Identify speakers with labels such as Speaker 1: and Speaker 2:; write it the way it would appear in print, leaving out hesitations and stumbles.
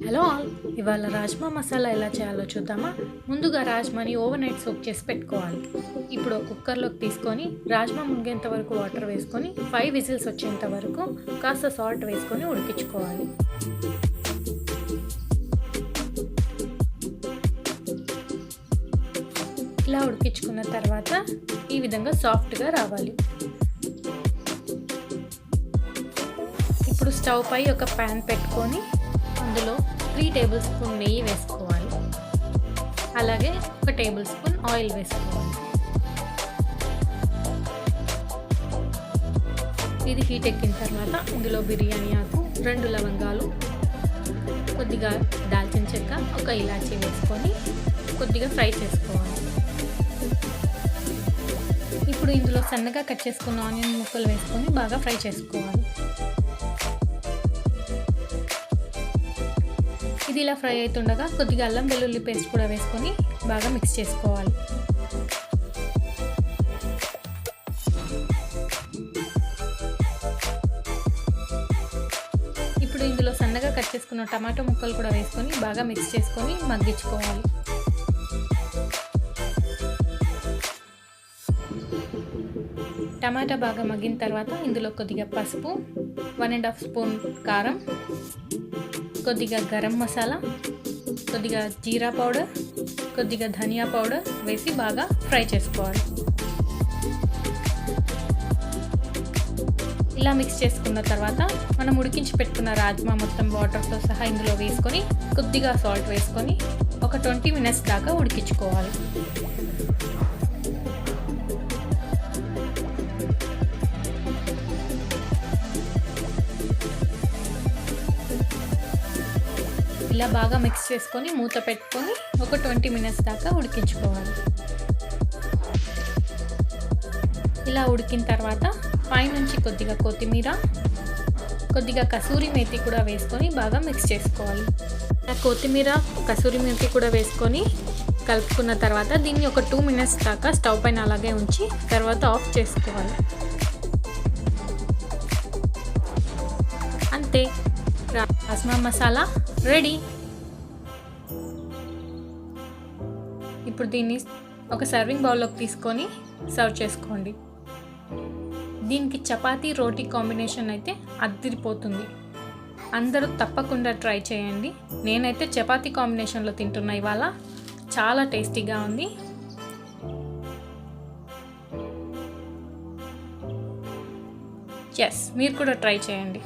Speaker 1: Hello all, ఇవాళ రాజ్మా మసాలా ఎలా చేయాలో చూద్దామా. ముందుగా రాజ్మాని ఓవర్ నైట్ సోక్ చేసి పెట్టుకోవాలి. ఇప్పుడు ఒక కుక్కర్లోకి తీసుకొని రాజ్మా మునిగేంత వరకు వాటర్ వేసుకొని 5 విజిల్స్ వచ్చేంత వరకు కాస్త సాల్ట్ వేసుకొని ఉడికించుకోవాలి. ఇలా ఉడికించుకున్న తర్వాత ఈ విధంగా సాఫ్ట్గా రావాలి. ఇప్పుడు స్టవ్ పై ఒక ప్యాన్ పెట్టుకొని అందులో 3 టేబుల్ స్పూన్ నెయ్యి వేసుకోవాలి. అలాగే 1 టేబుల్ స్పూన్ ఆయిల్ వేసుకోవాలి. ఇది హీట్ ఎక్కిన తర్వాత ఇందులో బిర్యానీ ఆకు, 2 లవంగాలు, కొద్దిగా దాల్చిన చెక్క, 1 ఇలాచీ వేసుకొని కొద్దిగా ఫ్రై చేసుకోవాలి. ఇప్పుడు ఇందులో సన్నగా కట్ చేసుకున్న ఆనియన్ ముక్కలు వేసుకొని బాగా ఫ్రై చేసుకోవాలి. ఇది ఇలా ఫ్రై అవుతుండగా కొద్దిగా అల్లం వెల్లుల్లి పేస్ట్ కూడా వేసుకొని బాగా మిక్స్ చేసుకోవాలి. ఇప్పుడు ఇందులో సన్నగా కట్ చేసుకున్న టమాటో ముక్కలు కూడా వేసుకొని బాగా మిక్స్ చేసుకొని మగ్గించుకోవాలి. టమాటా బాగా మగ్గిన తర్వాత ఇందులో కొద్దిగా పసుపు, 1.5 స్పూన్ కారం, కొద్దిగా గరం మసాలా, కొద్దిగా జీరా పౌడర్, కొద్దిగా ధనియా పౌడర్ వేసి బాగా ఫ్రై చేసుకోవాలి. ఇలా మిక్స్ చేసుకున్న తర్వాత మనం ఉడికించి పెట్టుకున్న రాజ్మా మొత్తం వాటర్తో సహా ఇందులో వేసుకొని కొద్దిగా సాల్ట్ వేసుకొని ఒక 20 మినిట్స్ దాకా ఉడికించుకోవాలి. ఇలా బాగా మిక్స్ చేసుకొని మూత పెట్టుకొని ఒక 20 మినిట్స్ దాకా ఉడికించుకోవాలి. ఇలా ఉడికిన తర్వాత పైనుంచి కొద్దిగా కొత్తిమీర, కొద్దిగా కసూరి మేతి కూడా వేసుకొని బాగా మిక్స్ చేసుకోవాలి. కొత్తిమీర, కసూరి మేతి కూడా వేసుకొని కలుపుకున్న తర్వాత దీన్ని ఒక 2 మినిట్స్ దాకా స్టవ్ పైన అలాగే ఉంచి తర్వాత ఆఫ్ చేసుకోవాలి. అంతే, రాజ్మా మసాలా రెడీ. ఇప్పుడు దీన్ని ఒక సర్వింగ్ బౌల్లోకి తీసుకొని సర్వ్ చేసుకోండి. దీనికి చపాతీ రోటీ కాంబినేషన్ అయితే అదిరిపోతుంది. అందరూ తప్పకుండా ట్రై చేయండి. నేనైతే చపాతీ కాంబినేషన్లో తింటున్నా ఇవాళ. చాలా టేస్టీగా ఉంది. మీరు కూడా ట్రై చేయండి.